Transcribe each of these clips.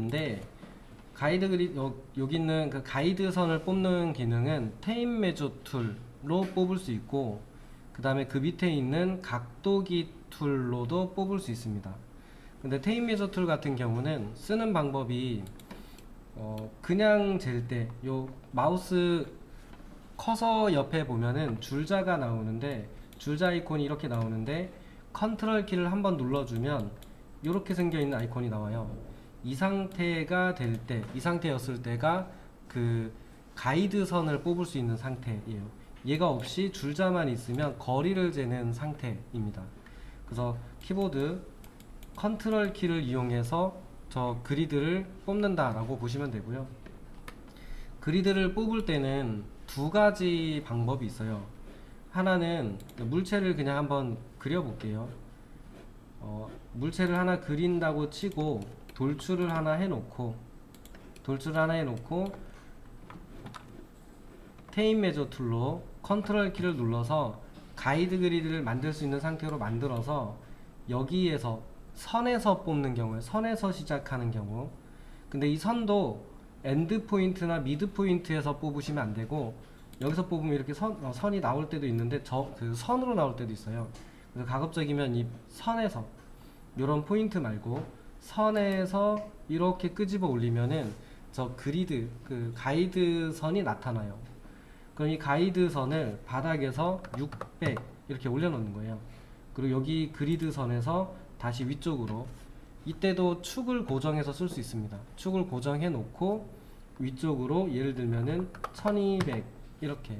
있는데 가이드 그리 여기 있는 그 가이드 선을 뽑는 기능은 테입 메저 툴로 뽑을 수 있고, 그 다음에 그 밑에 있는 각도기 툴로도 뽑을 수 있습니다. 근데 테입 메저 툴 같은 경우는 쓰는 방법이 그냥 잴 때 요 마우스 커서 옆에 보면은 줄자가 나오는데, 줄자 아이콘이 이렇게 나오는데 컨트롤 키를 한번 눌러주면 이렇게 생겨있는 아이콘이 나와요. 이 상태가 될 때, 이 상태였을 때가 그 가이드 선을 뽑을 수 있는 상태예요. 얘가 없이 줄자만 있으면 거리를 재는 상태입니다. 그래서 키보드 컨트롤 키를 이용해서 저 그리드를 뽑는다 라고 보시면 되고요. 그리드를 뽑을 때는 두 가지 방법이 있어요. 하나는 물체를 그냥 한번 그려볼게요. 물체를 하나 그린다고 치고 돌출을 하나 해놓고 테입 메저 툴로 컨트롤 키를 눌러서 가이드 그리드를 만들 수 있는 상태로 만들어서 여기에서 선에서 뽑는 경우에, 선에서 시작하는 경우, 근데 이 선도 엔드 포인트나 미드 포인트에서 뽑으시면 안 되고, 여기서 뽑으면 이렇게 선이 나올 때도 있는데 그 선으로 나올 때도 있어요. 그래서 가급적이면 이 선에서, 요런 포인트 말고 선에서 이렇게 끄집어 올리면은 저 그리드, 그 가이드 선이 나타나요. 그럼 이 가이드 선을 바닥에서 600 이렇게 올려놓는 거예요. 그리고 여기 그리드 선에서 다시 위쪽으로, 이때도 축을 고정해서 쓸 수 있습니다. 축을 고정해 놓고 위쪽으로 예를 들면은 1200 이렇게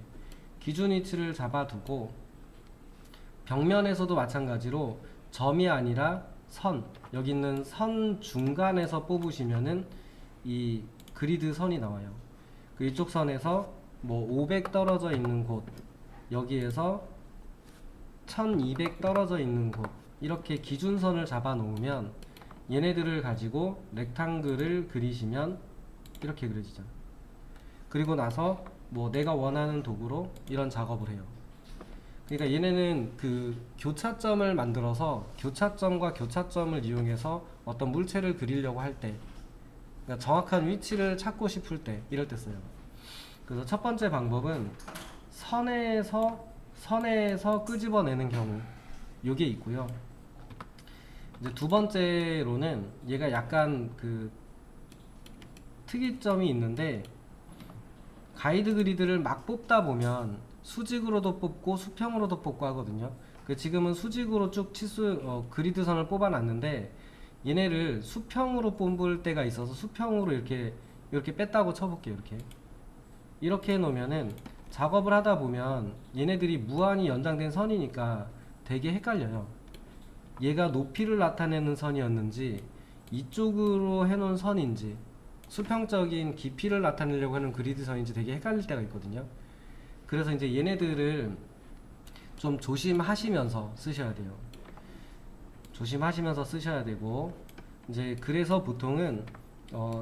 기준 위치를 잡아두고, 벽면에서도 마찬가지로 점이 아니라 선, 여기 있는 선 중간에서 뽑으시면은 이 그리드 선이 나와요. 그 이쪽 선에서 뭐 500 떨어져 있는 곳, 여기에서 1200 떨어져 있는 곳, 이렇게 기준선을 잡아 놓으면 얘네들을 가지고 렉탱글을 그리시면 이렇게 그려지죠. 그리고 나서 뭐 내가 원하는 도구로 이런 작업을 해요. 그러니까 얘네는 그 교차점을 만들어서 교차점과 교차점을 이용해서 어떤 물체를 그리려고 할 때, 그러니까 정확한 위치를 찾고 싶을 때 이럴 때 써요. 그래서 첫 번째 방법은 선에서 끄집어내는 경우, 요게 있고요. 이제 두 번째로는 얘가 약간 그 특이점이 있는데, 가이드 그리드를 막 뽑다 보면 수직으로도 뽑고 수평으로도 뽑고 하거든요. 지금은 수직으로 쭉 그리드 선을 뽑아 놨는데, 얘네를 수평으로 뽑을 때가 있어서 수평으로 이렇게 뺐다고 쳐볼게요. 이렇게 해놓으면은 작업을 하다 보면 얘네들이 무한히 연장된 선이니까 되게 헷갈려요. 얘가 높이를 나타내는 선이었는지 이쪽으로 해놓은 선인지 수평적인 깊이를 나타내려고 하는 그리드 선인지 되게 헷갈릴 때가 있거든요. 그래서 이제 얘네들을 좀 조심하시면서 쓰셔야 돼요. 조심하시면서 쓰셔야 되고, 이제 그래서 보통은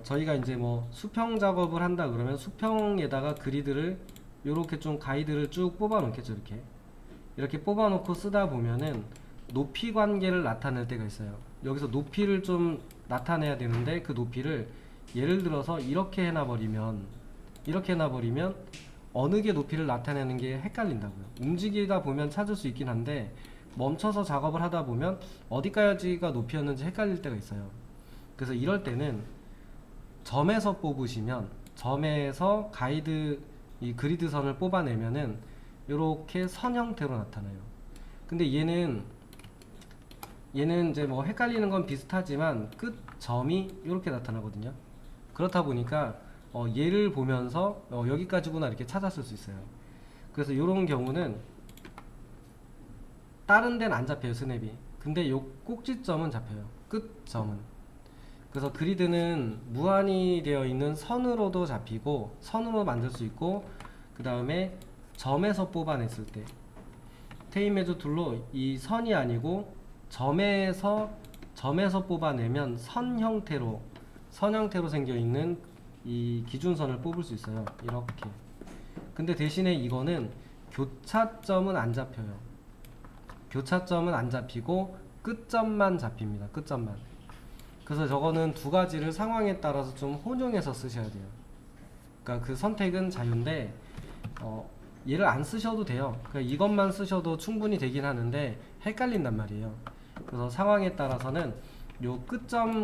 저희가 이제 뭐 수평 작업을 한다 그러면 수평에다가 그리드를 요렇게 좀 가이드를 쭉 뽑아 놓겠죠. 이렇게 뽑아 놓고 쓰다 보면은 높이 관계를 나타낼 때가 있어요. 여기서 높이를 좀 나타내야 되는데, 그 높이를 예를 들어서 이렇게 해놔버리면 어느 게 높이를 나타내는 게 헷갈린다고요. 움직이다 보면 찾을 수 있긴 한데 멈춰서 작업을 하다 보면 어디까지가 높이였는지 헷갈릴 때가 있어요. 그래서 이럴 때는 점에서 뽑으시면, 점에서 이 그리드 선을 뽑아내면은 이렇게 선 형태로 나타나요. 근데 얘는 이제 뭐 헷갈리는 건 비슷하지만 끝 점이 이렇게 나타나거든요. 그렇다 보니까 얘를 보면서 여기까지구나 이렇게 찾았을 수 있어요. 그래서 이런 경우는 다른 데는 안 잡혀요, 스냅이. 근데 요 꼭지점은 잡혀요, 끝점은. 그래서 그리드는 무한히 되어 있는 선으로도 잡히고, 선으로 만들 수 있고, 그 다음에 점에서 뽑아냈을 때 테입 메저 툴로 이 선이 아니고 점에서 뽑아내면 선 형태로 생겨 있는 이 기준선을 뽑을 수 있어요. 이렇게. 근데 대신에 이거는 교차점은 안 잡혀요. 교차점은 안 잡히고 끝점만 잡힙니다. 끝점만. 그래서 저거는 두 가지를 상황에 따라서 좀 혼용해서 쓰셔야 돼요. 그러니까 그 선택은 자유인데 얘를 안 쓰셔도 돼요. 그러니까 이것만 쓰셔도 충분히 되긴 하는데 헷갈린단 말이에요. 그래서 상황에 따라서는 요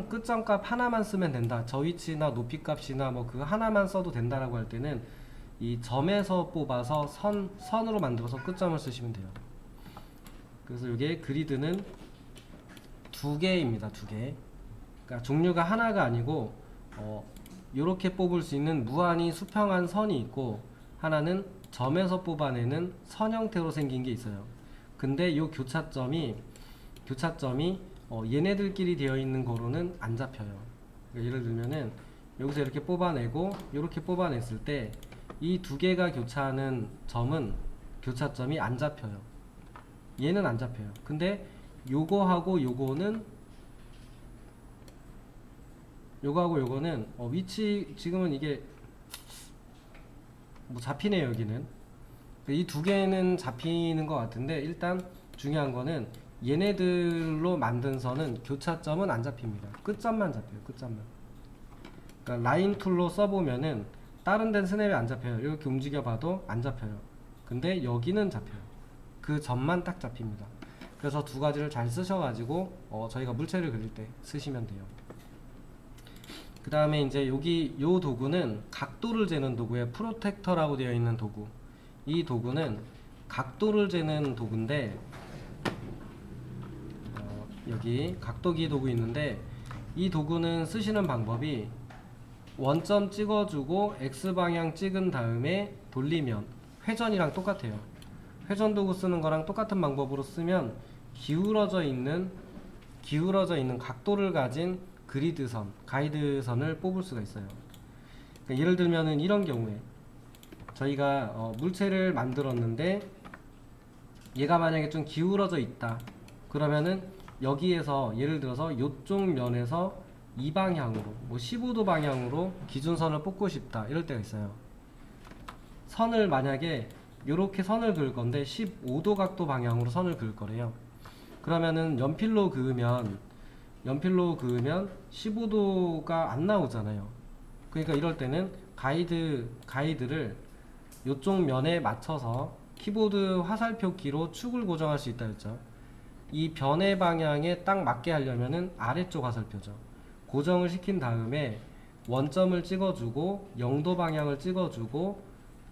끝점값 하나만 쓰면 된다. 저 위치나 높이 값이나 뭐 그거 하나만 써도 된다라고 할 때는 이 점에서 뽑아서 선으로 만들어서 끝점을 쓰시면 돼요. 그래서 이게 그리드는 두 개입니다. 두 개. 그러니까 종류가 하나가 아니고 요렇게 뽑을 수 있는 무한히 수평한 선이 있고, 하나는 점에서 뽑아내는 선 형태로 생긴 게 있어요. 근데 요 교차점이 얘네들끼리 되어 있는 거로는 안 잡혀요. 그러니까 예를 들면은 여기서 이렇게 뽑아내고 이렇게 뽑아냈을 때 이 두 개가 교차하는 점은 교차점이 안 잡혀요. 얘는 안 잡혀요. 근데 요거하고 요거는 위치 지금은 이게 뭐 잡히네요. 여기는 이 두 개는 잡히는 것 같은데, 일단 중요한 거는 얘네들로 만든 선은 교차점은 안 잡힙니다. 끝점만 잡혀요. 끝점만. 그러니까 라인 툴로 써보면은 다른 데는 스냅이 안 잡혀요. 이렇게 움직여 봐도 안 잡혀요. 근데 여기는 잡혀요. 그 점만 딱 잡힙니다. 그래서 두 가지를 잘 쓰셔가지고 저희가 물체를 그릴 때 쓰시면 돼요. 그 다음에 이제 여기 요 도구는 각도를 재는 도구에 프로텍터라고 되어 있는 도구. 이 도구는 각도를 재는 도구인데, 여기 각도기 도구 있는데, 이 도구는 쓰시는 방법이 원점 찍어주고 X방향 찍은 다음에 돌리면 회전이랑 똑같아요. 회전 도구 쓰는 거랑 똑같은 방법으로 쓰면 기울어져 있는 각도를 가진 그리드선, 가이드선을 뽑을 수가 있어요. 그러니까 예를 들면은 이런 경우에 저희가 물체를 만들었는데 얘가 만약에 좀 기울어져 있다. 그러면은 여기에서 예를 들어서 이쪽 면에서 이 방향으로, 뭐 15도 방향으로 기준선을 뽑고 싶다. 이럴 때가 있어요. 선을 만약에 이렇게 선을 그을 건데 15도 각도 방향으로 선을 그을 거래요. 그러면은 연필로 그으면 15도가 안 나오잖아요. 그러니까 이럴 때는 가이드를 이쪽 면에 맞춰서 키보드 화살표 키로 축을 고정할 수 있다 했죠. 이 변의 방향에 딱 맞게 하려면은 아래쪽 화살표죠. 고정을 시킨 다음에 원점을 찍어주고 0도 방향을 찍어주고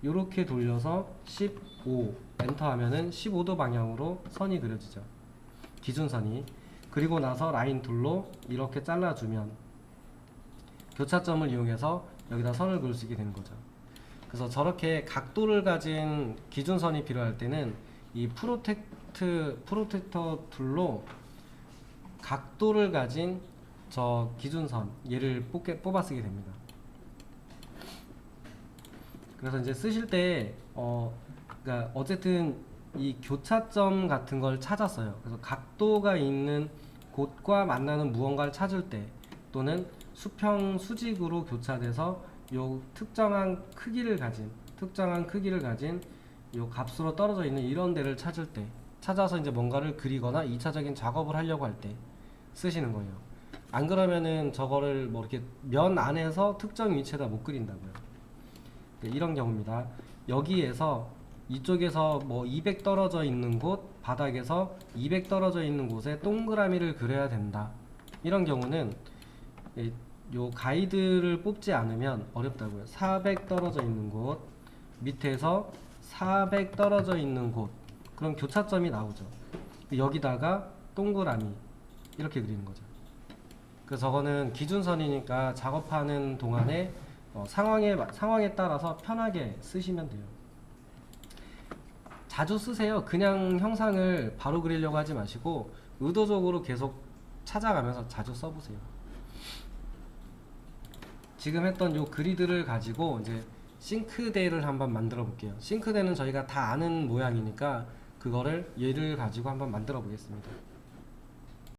이렇게 돌려서 15 엔터 하면은 15도 방향으로 선이 그려지죠. 기준선이. 그리고 나서 라인 툴로 이렇게 잘라주면 교차점을 이용해서 여기다 선을 그을 수 있게 되는 거죠. 그래서 저렇게 각도를 가진 기준선이 필요할 때는 이 프로텍터 툴로 각도를 가진 저 기준선 얘를 뽑아 쓰게 됩니다. 그래서 이제 쓰실 때 그러니까 어쨌든 이 교차점 같은 걸 찾았어요. 그래서 각도가 있는 곳과 만나는 무언가를 찾을 때, 또는 수평 수직으로 교차돼서 요 특정한 크기를 가진 요 값으로 떨어져 있는 이런 데를 찾을 때, 찾아서 이제 뭔가를 그리거나 2차적인 작업을 하려고 할 때 쓰시는 거예요. 안 그러면은 저거를 뭐 이렇게 면 안에서 특정 위치에다 못 그린다고요. 이런 경우입니다. 여기에서 이쪽에서 뭐 200 떨어져 있는 곳, 바닥에서 200 떨어져 있는 곳에 동그라미를 그려야 된다. 이런 경우는 요 가이드를 뽑지 않으면 어렵다고요. 400 떨어져 있는 곳, 밑에서 400 떨어져 있는 곳, 그럼 교차점이 나오죠. 여기다가 동그라미 이렇게 그리는 거죠. 그래서 저거는 기준선이니까 작업하는 동안에 상황에 따라서 편하게 쓰시면 돼요. 자주 쓰세요. 그냥 형상을 바로 그리려고 하지 마시고 의도적으로 계속 찾아가면서 자주 써보세요. 지금 했던 요 그리드를 가지고 이제 싱크대를 한번 만들어 볼게요. 싱크대는 저희가 다 아는 모양이니까 그거를 얘를 가지고 한번 만들어 보겠습니다.